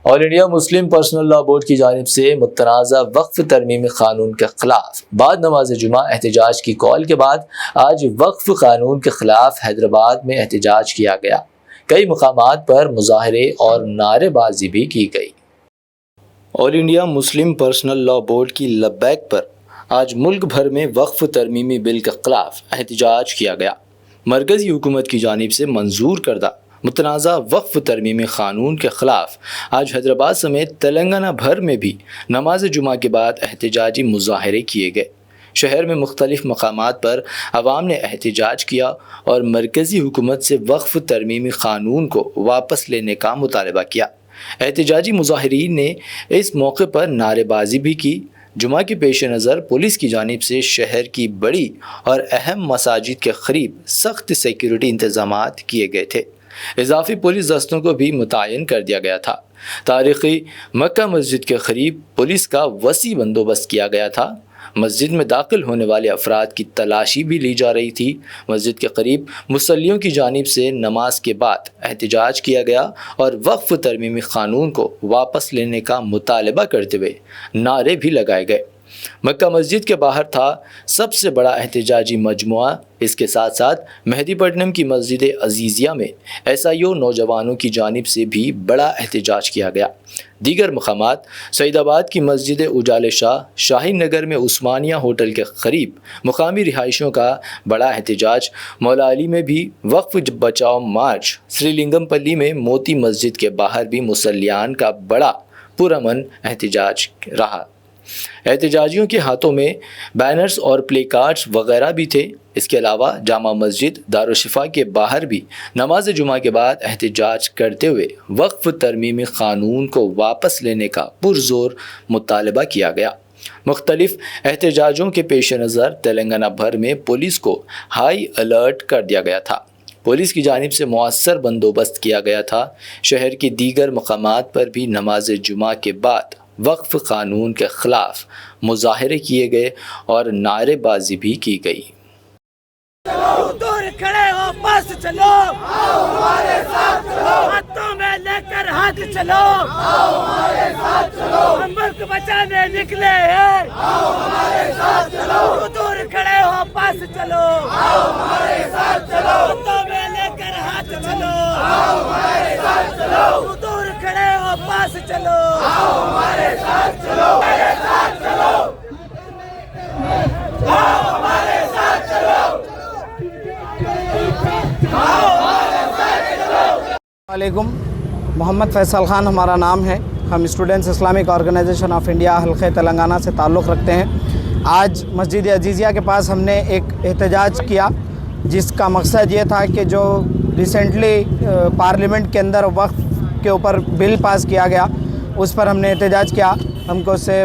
آل India Muslim personal لا board کی جانب سے متنازع وقف ترمیمی قانون کے خلاف بعد نماز جمعہ احتجاج کی کال کے بعد آج وقف قانون کے خلاف حیدرآباد میں احتجاج کیا گیا۔ کئی مقامات پر مظاہرے اور نعرے بازی بھی کی گئی۔ آل انڈیا مسلم پرسنل لا بورڈ کی لبیک پر آج ملک بھر میں وقف ترمیمی بل کے خلاف احتجاج کیا گیا۔ مرکزی حکومت کی جانب سے منظور کردہ متنازع وقف ترمیمی قانون کے خلاف آج حیدرآباد سمیت تلنگانہ بھر میں بھی نماز جمعہ کے بعد احتجاجی مظاہرے کیے گئے۔ شہر میں مختلف مقامات پر عوام نے احتجاج کیا اور مرکزی حکومت سے وقف ترمیمی قانون کو واپس لینے کا مطالبہ کیا۔ احتجاجی مظاہرین نے اس موقع پر نعرے بازی بھی کی۔ جمعہ کے پیش نظر پولیس کی جانب سے شہر کی بڑی اور اہم مساجد کے قریب سخت سیکیورٹی انتظامات کیے گئے تھے۔ اضافی پولیس دستوں کو بھی متعین کر دیا گیا تھا۔ تاریخی مکہ مسجد کے قریب پولیس کا وسیع بندوبست کیا گیا تھا۔ مسجد میں داخل ہونے والے افراد کی تلاشی بھی لی جا رہی تھی۔ مسجد کے قریب مصلیوں کی جانب سے نماز کے بعد احتجاج کیا گیا اور وقف ترمیمی قانون کو واپس لینے کا مطالبہ کرتے ہوئے نعرے بھی لگائے گئے۔ مکہ مسجد کے باہر تھا سب سے بڑا احتجاجی مجموعہ۔ اس کے ساتھ ساتھ مہدی پٹنم کی مسجد عزیزیہ میں SIO نوجوانوں کی جانب سے بھی بڑا احتجاج کیا گیا۔ دیگر مقامات سعید آباد کی مسجد اجال شاہ، شاہین نگر میں عثمانیہ ہوٹل کے قریب مقامی رہائشیوں کا بڑا احتجاج، مولا علی میں بھی وقف بچاؤ مارچ، سری لنگم پلی میں موتی مسجد کے باہر بھی مصلیان کا بڑا پرامن احتجاج رہا۔ احتجاجیوں کے ہاتھوں میں بینرز اور پلے کارڈز وغیرہ بھی تھے۔ اس کے علاوہ جامع مسجد دارالشفا کے باہر بھی نماز جمعہ کے بعد احتجاج کرتے ہوئے وقف ترمیمی قانون کو واپس لینے کا پرزور مطالبہ کیا گیا۔ مختلف احتجاجوں کے پیش نظر تلنگانہ بھر میں پولیس کو ہائی الرٹ کر دیا گیا تھا۔ پولیس کی جانب سے مؤثر بندوبست کیا گیا تھا۔ شہر کی دیگر مقامات پر بھی نماز جمعہ کے بعد وقف قانون کے خلاف مظاہرے کیے گئے اور نعرے بازی بھی کی گئی۔ دور کھڑے ہو پاس چلو، ہمارے ساتھ چلو، ہاتھوں میں لے کر ہاتھ چلو، ہمارے ساتھ چلو، ہم ملک بچانے نکلے ہیں، ہمارے ساتھ چلو، دور کھڑے ہو پاس چلو، ہمارے ساتھ چلو، ہاتھوں میں لے کر ہاتھ چلو، ہمارے ساتھ چلو، دور کھڑے ہو پاس چلو، ہمارے ساتھ چلو، ہمارے ساتھ چلو، ہمارے ساتھ چلو۔ السلام علیکم، محمد فیصل خان ہمارا نام ہے۔ ہم students Islamic organisation of India حلقہ تلنگانہ سے تعلق رکھتے ہیں۔ آج مسجد عزیزیہ کے پاس ہم نے ایک احتجاج کیا جس کا مقصد یہ تھا کہ جو ریسنٹلی پارلیمنٹ کے اندر وقف کے اوپر بل پاس کیا گیا اس پر ہم نے احتجاج کیا۔ ہم کو اس سے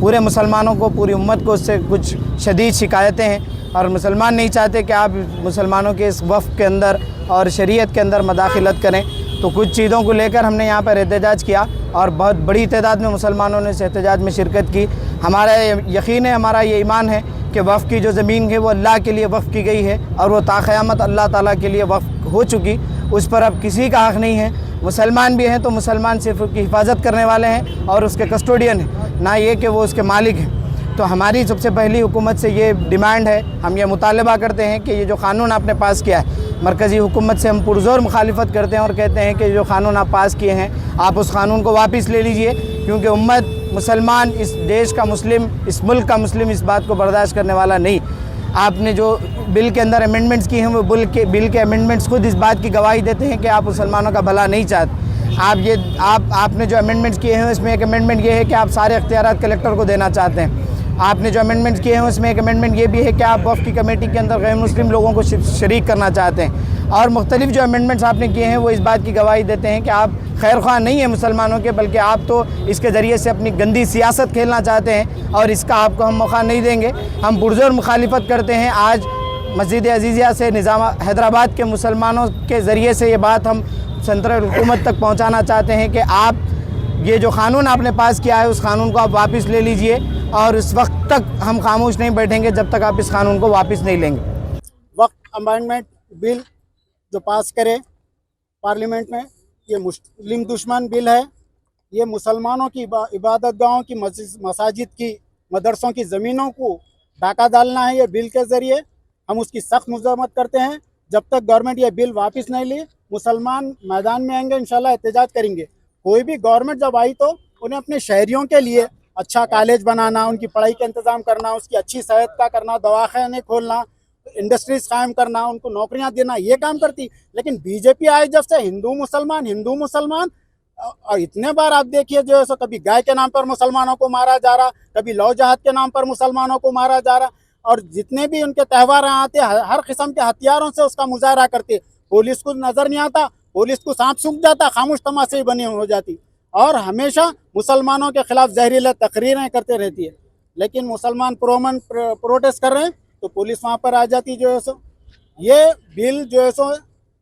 پورے مسلمانوں کو، پوری امت کو اس سے کچھ شدید شکایتیں ہیں اور مسلمان نہیں چاہتے کہ آپ مسلمانوں کے اس وقف کے اندر اور شریعت کے اندر مداخلت کریں۔ تو کچھ چیزوں کو لے کر ہم نے یہاں پر احتجاج کیا اور بہت بڑی تعداد میں مسلمانوں نے اس احتجاج میں شرکت کی۔ ہمارا یقین ہے، ہمارا یہ ایمان ہے کہ وقف کی جو زمین ہے وہ اللہ کے لیے وقف کی گئی ہے اور وہ تا قیامت اللہ تعالیٰ کے لیے وقف ہو چکی، اس پر اب کسی کا حق نہیں ہے۔ مسلمان بھی ہیں تو مسلمان صرف اس کی حفاظت کرنے والے ہیں اور اس کے کسٹوڈین ہیں، نہ یہ کہ وہ اس کے مالک ہیں۔ تو ہماری سب سے پہلی حکومت سے یہ ڈیمانڈ ہے، ہم یہ مطالبہ کرتے ہیں کہ یہ جو قانون آپ نے پاس کیا ہے، مرکزی حکومت سے ہم پرزور مخالفت کرتے ہیں اور کہتے ہیں کہ جو قانون آپ پاس کیے ہیں آپ اس قانون کو واپس لے لیجئے، کیونکہ امت مسلمان، اس دیش کا مسلم، اس ملک کا مسلم اس بات کو برداشت کرنے والا نہیں۔ آپ نے جو بل کے اندر امینڈمنٹس کی ہیں وہ بل کے امینڈمنٹس خود اس بات کی گواہی دیتے ہیں کہ آپ مسلمانوں کا بھلا نہیں چاہتے۔ آپ نے جو امینڈمنٹس کیے ہیں اس میں ایک امینڈمنٹ یہ ہے کہ آپ سارے اختیارات کلیکٹر کو دینا چاہتے ہیں۔ آپ نے جو امینڈمنٹس کیے ہیں اس میں ایک امینڈمنٹ یہ بھی ہے کہ آپ وقف کی کمیٹی کے اندر غیر مسلم لوگوں کو شریک کرنا چاہتے ہیں، اور مختلف جو امینڈمنٹس آپ نے کیے ہیں وہ اس بات کی گواہی دیتے ہیں کہ آپ خیر خواہ نہیں ہیں مسلمانوں کے، بلکہ آپ تو اس کے ذریعے سے اپنی گندی سیاست کھیلنا چاہتے ہیں اور اس کا آپ کو ہم موقع نہیں دیں گے۔ ہم پرزور مخالفت کرتے ہیں۔ آج مسجد عزیزیہ سے نظام حیدرآباد کے مسلمانوں کے ذریعے سے یہ بات ہم سنٹرل حکومت تک پہنچانا چاہتے ہیں کہ آپ یہ جو قانون آپ نے پاس کیا ہے اس قانون کو آپ واپس لے لیجئے، اور اس وقت تک ہم خاموش نہیں بیٹھیں گے جب تک آپ اس قانون کو واپس نہیں لیں گے۔ وقف امینڈمنٹ بل جو پاس کرے پارلیمنٹ میں، یہ مسلم دشمن بل ہے، ये मुसलमानों की इबादत गाहों की मसाजिद की मदरसों की ज़मीनों को डाका डालना है ये बिल के ज़रिए। हम उसकी सख्त मज़म्मत करते हैं। जब तक गवर्नमेंट ये बिल वापस नहीं ली मुसलमान मैदान में आएंगे, इंशाल्लाह एहतजाज करेंगे। कोई भी गवर्नमेंट जब आई तो उन्हें अपने शहरियों के लिए अच्छा कॉलेज बनाना, उनकी पढ़ाई का इंतज़ाम करना, उसकी अच्छी सेहत का करना, दवाखाने खोलना, इंडस्ट्रीज कायम करना, उनको नौकरियां देना, ये काम करती। लेकिन बीजेपी आई जब से हिंदू मुसलमान, और इतने बार आप देखिए जो है सो कभी गाय के नाम पर मुसलमानों को मारा जा रहा, कभी लौ जहाद के नाम पर मुसलमानों को मारा जा रहा, और जितने भी उनके त्यौहार आते हर किस्म के हथियारों से उसका मुजाहरा करते। पुलिस को नज़र नहीं आता, पुलिस को सांप सूख जाता, खामोश तमाशे बनी हो जाती, और हमेशा मुसलमानों के खिलाफ जहरीला तकरीरें करते रहती है। लेकिन मुसलमान प्रोटेस्ट कर रहे हैं तो पुलिस वहाँ पर आ जाती जो है सो। ये बिल जो है सो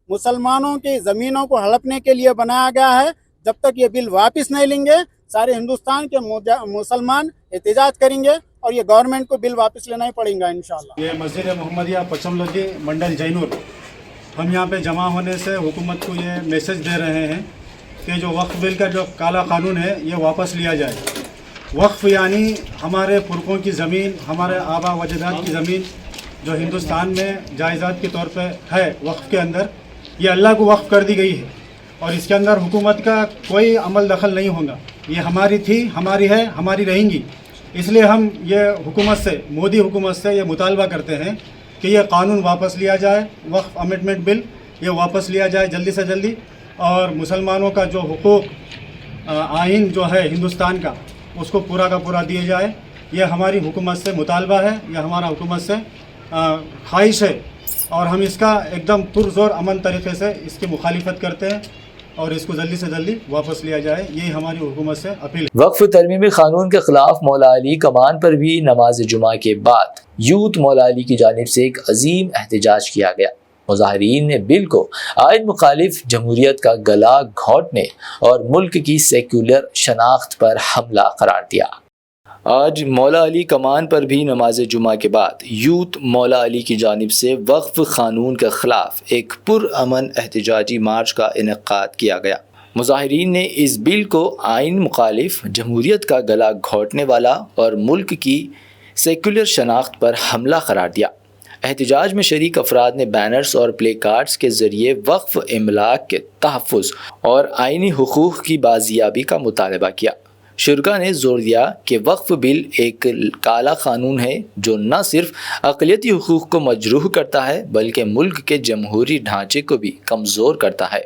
मुसलमानों की ज़मीनों को हड़पने के लिए बनाया गया है। जब तक ये बिल वापस नहीं लेंगे सारे हिंदुस्तान के मुसलमान एहतजाज करेंगे और ये गवर्नमेंट को बिल वापस लेना ही पड़ेगा इंशाल्लाह। ये मस्जिद मोहम्मदिया पचमलोदी मंडल जैनूर, हम यहाँ पे जमा होने से हुकूमत को ये मैसेज दे रहे हैं कि जो वक्फ बिल का जो काला कानून है ये वापस लिया जाए। वक्फ यानी हमारे पुरखों की ज़मीन, हमारे आबा वजदाद की ज़मीन जो हिंदुस्तान में जायज़ात के तौर पे है वक्फ के अंदर, ये अल्लाह को वक्फ कर दी गई है और इसके अंदर हुकूमत का कोई अमल दखल नहीं होगा। ये हमारी थी, हमारी है, हमारी रहेंगी। इसलिए हम ये हुकूमत से, मोदी हुकूमत से ये मुतालबा करते हैं कि ये कानून वापस लिया जाए, वक्फ अमेंडमेंट बिल ये वापस लिया जाए जल्दी से जल्दी, और मुसलमानों का जो हुकूक आइन जो है हिंदुस्तान का उसको पूरा का पूरा दिया जाए। ये हमारी हुकूमत से मुतालबा है, ये हमारा हुकूमत से ख्वाहिश है, और हम इसका एकदम पुरज़ोर अमन तरीक़े से इसकी मुखालिफत करते हैं और इसको जल्दी से जल्दी वापस लिया जाए। यही हमारी हुकूमत से अपील है। वक्फ तरमीमी कानून के खिलाफ मौला अली कमान पर भी नमाज जुमा के बाद यूथ मौला अली की जानिब से एक अजीम एहतजाज किया गया। मुजाहिरीन ने बिल को आइन मुखालिफ जमहूरियत का गला घोंटने और मुल्क की सेक्युलर शनाख्त पर हमला करार दिया। आज मौला अली कमान पर भी नमाज जुमा के बाद यूथ मौला अली की जानिब से वक्फ कानून के ख़िलाफ़ एक पुरअमन एहतजाजी मार्च का इनेकाद किया गया। मुजाहिरीन ने इस बिल को आइन मुखालिफ, जमहूरियत का गला घोंटने वाला और मुल्क की सेक्युलर शनाख्त पर हमला करार दिया। एहतजाज में शरीक अफराद ने बैनर्स और प्ले कार्ड्स के ज़रिए वक्फ इमलाक के तहफ़्फ़ुज़ और आइनी हुकूक़ की बाजियाबी का मुतालबा किया। शुरका ने जोर दिया कि वक्फ बिल एक काला कानून है जो न सिर्फ अक़लियती हुकूक़ को मजरूह करता है बल्कि मुल्क के जमहूरी ढांचे को भी कमज़ोर करता है।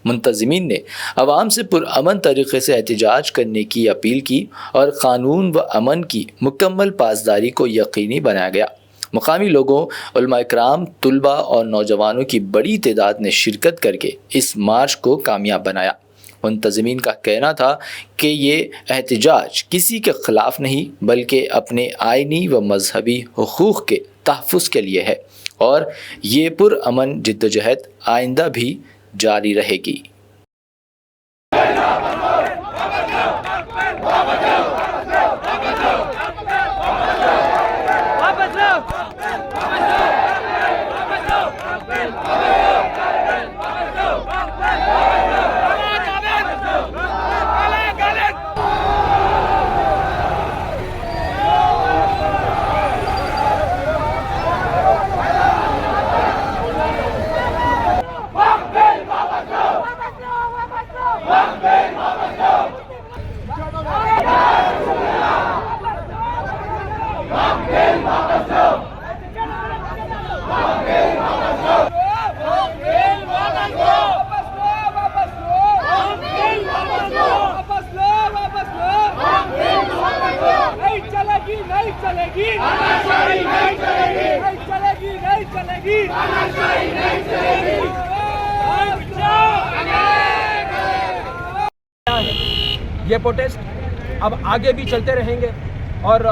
मुंतज़मीन ने अवाम से पुरअमन तरीक़े से एहतजाज करने की अपील की और क़ानून व अमन की मुकम्मल पासदारी को यकीनी बनाया गया। मकामी लोगों, उलमा इकराम, तुलबा और नौजवानों की बड़ी तादाद ने शिरकत करके इस मार्च को कामयाब बनाया। मुंतज़मीन का कहना था कि ये एहतजाज किसी के ख़िलाफ़ नहीं बल्कि अपने आइनी व मजहबी हुकूक़ के तहफ़्फ़ुज़ के लिए है और ये पुरअमन जिद्दोजहद आइंदा भी जारी रहेगी। ये प्रोटेस्ट अब आगे भी चलते रहेंगे और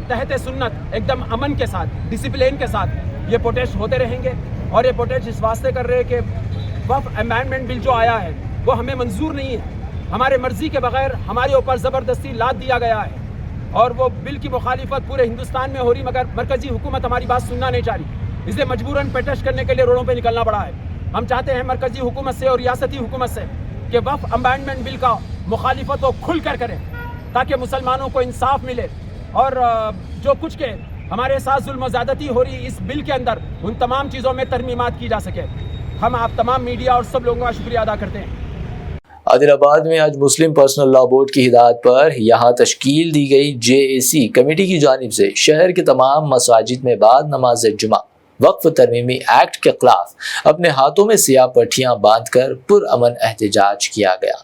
तहत सुन्नत एकदम अमन के साथ, डिसिप्लिन के साथ ये प्रोटेस्ट होते रहेंगे। और ये प्रोटेस्ट इस वास्ते कर रहे हैं कि वक्फ अमेंडमेंट बिल जो आया है वो हमें मंजूर नहीं है, हमारे मर्जी के बगैर हमारे ऊपर ज़बरदस्ती लाद दिया गया है और वो बिल की मुखालिफत पूरे हिंदुस्तान में हो रही, मगर मरकज़ी हुकूमत हमारी बात सुनना नहीं चाह रही, इसलिए मजबूरन प्रोटेस्ट करने के लिए रोडों पर निकलना पड़ा है। हम चाहते हैं मरकज़ी हुकूमत से और रियासती हुकूमत से कि वक्फ अमेंडमेंट बिल का मुखालिफत वो खुल कर करें ताकि मुसलमानों को इंसाफ मिले और जो कुछ के हमारे साथ जुल्म ज़्यादती हो रही इस बिल के अंदर उन तमाम चीज़ों में तरमीमात की जा सके। हम आप तमाम मीडिया और सब लोगों का शुक्रिया अदा करते हैं। आदिलाबाद में आज मुस्लिम पर्सनल लॉ बोर्ड की हिदायत पर यहाँ तश्कील दी गई JAC कमेटी की जानिब से शहर के तमाम मसाजिद में बाद नमाज जुमा वक्फ तरमीमी एक्ट के खिलाफ अपने हाथों में सियाह पट्टियाँ बांधकर पुरअमन एहतजाज किया गया।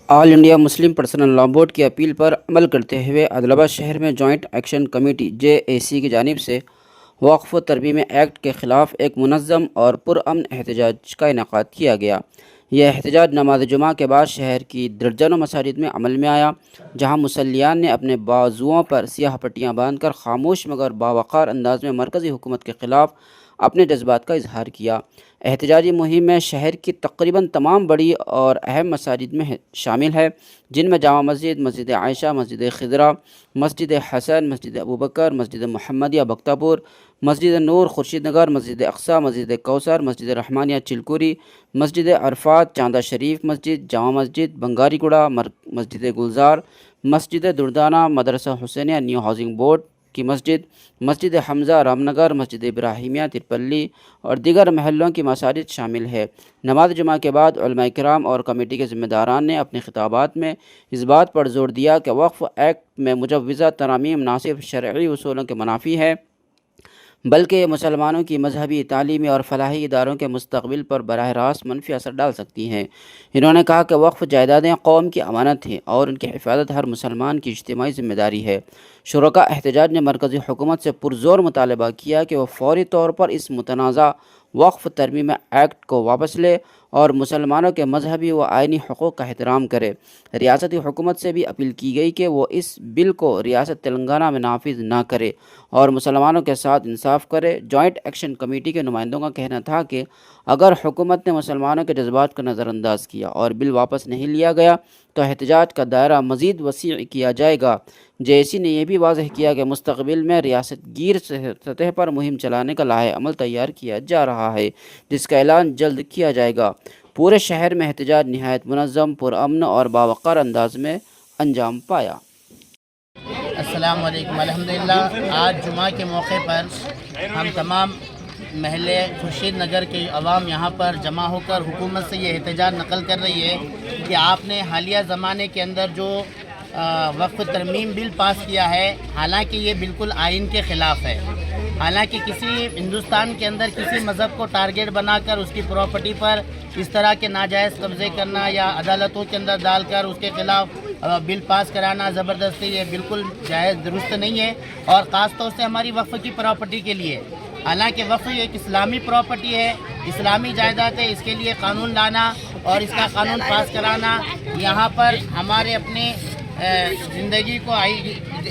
All India Muslim personal law board की अपील पर अमल करते हुए आदिलाबाद शहर में जॉइंट एक्शन कमेटी JAC की जानिब से वक्फ तरमीमी एक्ट के ख़िलाफ़ एक मुनज़्ज़म और पुरअमन एहतजाज का इनेकाद किया गया। यह एहतजाज नमाज जुमा के बाद शहर की दर्जनों मसाजिद में अमल में आया, जहां मुसल्लियान ने अपने बाजुओं पर सियाह पट्टियाँ बांधकर खामोश मगर बावक़ार अंदाज में मरकज़ी हुकूमत के ख़िलाफ़ अपने जज्बात का इजहार किया। एहतजाजी मुहिम में शहर की तकरीबन तमाम बड़ी और अहम मसाजिद में शामिल है, जिनमें जामा मस्जिद, मस्जिद आयशा, मस्जिद खिदरा, मस्जिद हसन, मस्जिद अबू बकर, मस्जिद मुहम्मदिया बख्तापुर, मस्जिद नूर खुर्शीद नगर, मस्जिद अक्सा, मस्जिद कौसर, मस्जिद रहमानिया चिलकुरी, मस्जिद अरफात, चांदा शरीफ मस्जिद, जामा मस्जिद बंगारीगुड़ा, मस्जिद गुलजार, मस्जिद दुर्दाना, मदरसा हुसैनिया न्यू हाउसिंग बोर्ड की मस्जिद, मस्जिद हमज़ा रामनगर, मस्जिद इब्राहिमिया तिरपल्ली और दीगर महलों की मसाजिद शामिल है। नमाज जुमा के बाद उलमा किराम और कमेटी के ज़िम्मेदारान ने अपने खिताबात में इस बात पर जोर दिया कि वक्फ एक्ट में मुजव्वज़ा तरामीम ना सिर्फ शरई उसूलों के मुनाफी है, बल्कि ये मुसलमानों की मजहबी, तालीमी और फलाही इदारों के मुस्तक़बिल पर बराह रास्त मनफी असर डाल सकती हैं। इन्होंने कहा कि वक्फ जायदादें कौम की अमानत हैं और उनकी हिफाजत हर मुसलमान की इज्तिमाई ज़िम्मेदारी है। शुरका एहतजाज ने मरकज़ी हुकूमत से पुरज़ोर मुतालबा किया कि वह फ़ौरी तौर पर इस मुतनाज़ा वक्फ तरमीम एक्ट को वापस ले और मुसलमानों के मजहबी व आइनी हुकूक़ का एहतराम करे। रियासती हुकूमत से भी अपील की गई कि वो इस बिल को रियासत तेलंगाना में नाफिज ना करे और मुसलमानों के साथ इंसाफ करे। जॉइंट एक्शन कमेटी के नुमाइंदों का कहना था कि अगर हुकूमत ने मुसलमानों के जज्बात को नज़रअंदाज किया और बिल वापस नहीं लिया गया तो एहतजाज का दायरा मज़ीद वसी किया जाएगा। JAC ने यह भी वाज़ह किया कि मुस्तक़बिल में रियासत गिर सतह पर मुहिम चलाने का लाहे अमल तैयार किया जा रहा है, जिसका ऐलान जल्द किया जाएगा। पूरे शहर में एहतजाज नहायत मुनज़्ज़म, पुरअमन और बावक़ार अंदाज में अंजाम पाया। अस्सलाम वालेकुम। अल्हम्दुलिल्लाह आज जुमा के मौके पर हम तमाम महल्ले खुर्शीद नगर के अवाम यहाँ पर जमा होकर हुकूमत से ये एहतजाज नकल कर रही है कि आपने हालिया ज़माने के अंदर जो वक्फ तरमीम बिल पास किया है, हालांकि ये बिल्कुल आइन के ख़िलाफ़ है। हालांकि किसी हिंदुस्तान के अंदर किसी मज़हब को टारगेट बनाकर उसकी प्रॉपर्टी पर इस तरह के नाजायज़ कब्ज़े करना या अदालतों के अंदर डालकर उसके ख़िलाफ़ बिल पास कराना ज़बरदस्ती, ये बिल्कुल जायज़ दुरुस्त नहीं है और ख़ास तौर से हमारी वक्फ की प्रॉपर्टी के लिए। हालांकि वक्फ एक इस्लामी प्रॉपर्टी है, इस्लामी जायदाद है, इसके लिए कानून लाना और इसका कानून पास कराना यहाँ पर हमारे अपने ज़िंदगी को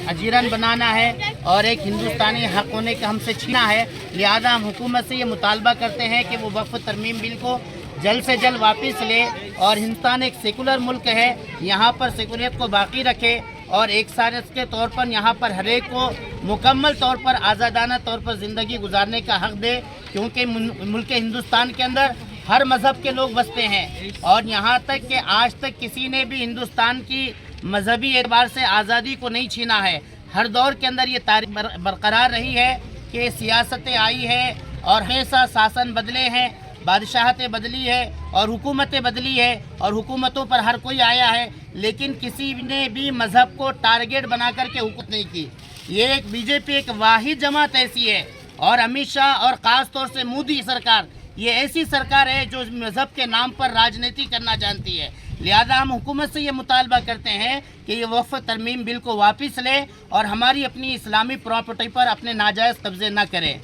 अजीरन बनाना है और एक हिंदुस्तानी हक़ होने का हमसे छीना है। लिहाजा हम हुकूमत से ये मुतालबा करते हैं कि वो वक्फ तरमीम बिल को जल्द से जल्द वापस ले और हिंदुस्तान एक सेकुलर मुल्क है, यहाँ पर सेकुलरियत को बाकी रखे और एक साथ के तौर पर यहाँ पर हर एक को मुकम्मल तौर पर आज़ादाना तौर पर ज़िंदगी गुजारने का हक़ दे, क्योंकि मुल्क हिंदुस्तान के अंदर हर मज़हब के लोग बसते हैं और यहाँ तक कि आज तक किसी ने भी हिंदुस्तान की मजहबी एतबार से आज़ादी को नहीं छीना है। हर दौर के अंदर ये तारीख बरकरार रही है कि सियासतें आई है और ऐसा शासन बदले हैं, बादशाहतें बदली है और हुकूमतें बदली है और हुकूमतों पर हर कोई आया है, लेकिन किसी ने भी मज़हब को टारगेट बना करके हुकूमत नहीं की। ये एक बीजेपी एक वाहिद जमात ऐसी है और अमित शाह और ख़ास तौर से मोदी सरकार ये ऐसी सरकार है जो मज़हब के नाम पर राजनीति करना जानती है। लिहाजा हम हुकूमत से ये मुतालबा करते हैं कि ये वक्फ तरमीम बिल को वापस ले और हमारी अपनी इस्लामी प्रॉपर्टी पर अपने नाजायज़ कब्ज़े न करें।